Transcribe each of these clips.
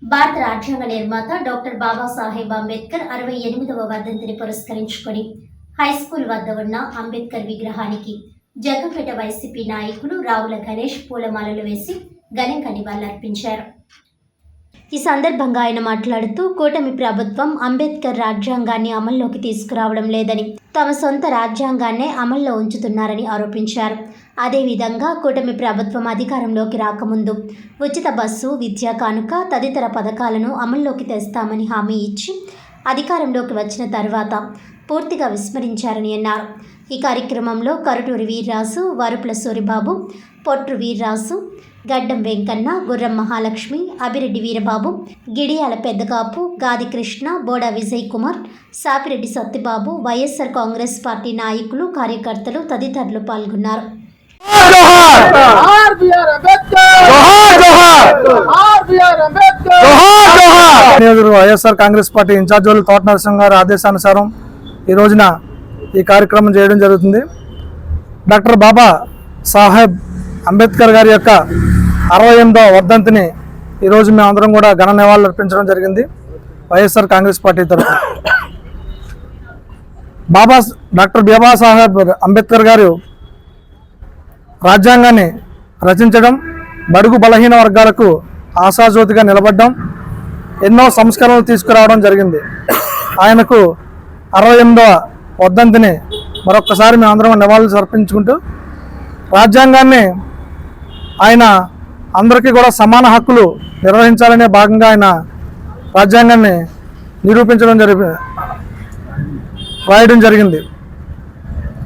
భారత రాజ్యాంగ నిర్మాత డాక్టర్ బాబాసాహెబ్ అంబేద్కర్ 68వ వర్ధంతిని పురస్కరించుకొని హైస్కూల్ వద్ద ఉన్న అంబేద్కర్ విగ్రహానికి జగ్గంపేట వైసీపీ నాయకులు రావుల గణేష్ పూలమాలలు వేసి ఘనంగా నివాళులర్పించారు. ఈ సందర్భంగా ఆయన మాట్లాడుతూ కూటమి ప్రభుత్వం అంబేద్కర్ రాజ్యాంగాన్ని అమల్లోకి తీసుకురావడం లేదని, తమ సొంత రాజ్యాంగాన్నే అమల్లో ఉంచుతున్నారని ఆరోపించారు. అదేవిధంగా కూటమి ప్రభుత్వం అధికారంలోకి రాకముందు ఉచిత బస్సు, విద్యా కానుక తదితర పథకాలను అమల్లోకి తెస్తామని హామీ ఇచ్చి అధికారంలోకి వచ్చిన తర్వాత పూర్తిగా విస్మరించారని అన్నారు. ఈ కార్యక్రమంలో కరుటూరి వీర్రాజు, వరుపుల సూరిబాబు, పొట్రు వీర్రాజు, గడ్డం వెంకన్న, గుర్రం మహాలక్ష్మి, అభిరెడ్డి వీరబాబు, గిడియాల పెద్దకాపు, గాది కృష్ణ, బోడా విజయ్ కుమార్, సాపిరెడ్డి సత్యబాబు, వైఎస్ఆర్ కాంగ్రెస్ పార్టీ నాయకులు, కార్యకర్తలు తదితరులు పాల్గొన్నారు. వైఎస్ఆర్ కాంగ్రెస్ పార్టీ ఇన్ఛార్జీలు తోట నరసింహ గారి ఆదేశానుసారం ఈ రోజున ఈ కార్యక్రమం చేయడం జరుగుతుంది. డాక్టర్ బాబా సాహెబ్ అంబేద్కర్ గారి యొక్క 68వ వర్ధంతిని ఈరోజు మేమందరం కూడా ఘన నివాళులు అర్పించడం జరిగింది. వైఎస్ఆర్ కాంగ్రెస్ పార్టీ తరఫున డాక్టర్ బాబాసాహెబ్ అంబేద్కర్ గారు రాజ్యాంగాన్ని రచించడం, బడుగు బలహీన వర్గాలకు ఆశాజ్యోతిగా నిలబడడం, ఎన్నో సంస్కరణలు తీసుకురావడం జరిగింది. ఆయనకు 68వ వర్ధంతిని మరొక్కసారి మేమందరం నివాళులు సమర్పించుకుంటూ రాజ్యాంగాన్ని ఆయన అందరికీ కూడా సమాన హక్కులు నిర్వహించాలనే భాగంగా ఆయన రాజ్యాంగాన్ని రాయడం జరిగింది.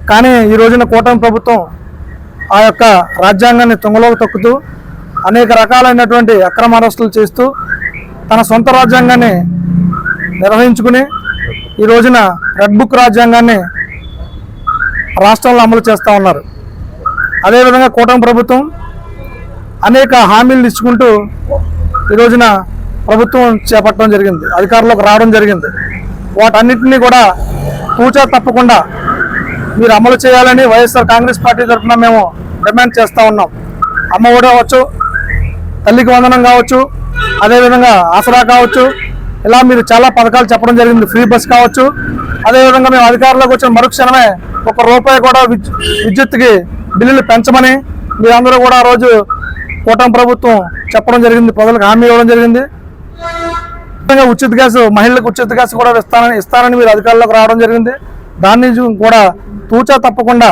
కానీ ఈ రోజున కూటమి ప్రభుత్వం ఆ యొక్క రాజ్యాంగాన్ని తుంగలోకి తొక్కుతూ అనేక రకాలైనటువంటి అక్రమ అరెస్టులు చేస్తూ తన సొంత రాజ్యాంగాన్ని నిర్వహించుకుని ఈ రోజున రెడ్ బుక్ రాజ్యాంగాన్ని రాష్ట్రంలో అమలు చేస్తూ ఉన్నారు. అదేవిధంగా కూటమి ప్రభుత్వం అనేక హామీలు ఇచ్చుకుంటూ ఈ రోజున ప్రభుత్వం చేపట్టడం జరిగింది, అధికారంలోకి రావడం జరిగింది. వాటన్నిటినీ కూడా తూచా తప్పకుండా మీరు అమలు చేయాలని వైఎస్ఆర్ కాంగ్రెస్ పార్టీ తరఫున మేము డిమాండ్ చేస్తూ ఉన్నాం. అమ్మ ఒడి కావచ్చు, తల్లికి వందనం కావచ్చు, అదేవిధంగా ఆసరా కావచ్చు, ఇలా మీరు చాలా పథకాలు చెప్పడం జరిగింది. ఫ్రీ బస్ కావచ్చు. అదేవిధంగా మేము అధికారంలోకి వచ్చిన మరుక్షణమే ₹1 కూడా విద్యుత్తుకి బిల్లులు పెంచమని మీరందరూ కూడా ఆ రోజు కూటమి ప్రభుత్వం చెప్పడం జరిగింది, ప్రజలకు హామీ ఇవ్వడం జరిగింది. ఉచిత గ్యాస్, మహిళలకు ఉచిత గ్యాస్ కూడా ఇస్తానని మీరు అధికారంలోకి రావడం జరిగింది. దాన్ని కూడా తూచా తప్పకుండా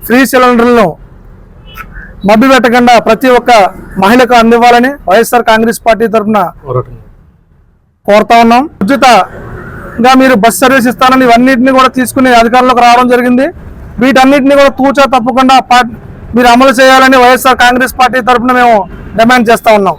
ఫ్రీ సిలిండర్లను మభ్య పెట్టకుండా ప్రతి ఒక్క మహిళకు అందివ్వాలని వైఎస్ఆర్ కాంగ్రెస్ పార్టీ తరఫున కోరుతా ఉన్నాం. ఉచితంగా మీరు బస్ సర్వీస్ ఇస్తానని ఇవన్నింటినీ కూడా తీసుకుని అధికారంలోకి రావడం జరిగింది. వీటన్నిటిని కూడా తూచా తప్పకుండా మీరు అమలు చేయాలని వైఎస్ఆర్ కాంగ్రెస్ పార్టీ తరఫున మేము డిమాండ్ చేస్తూ ఉన్నాం.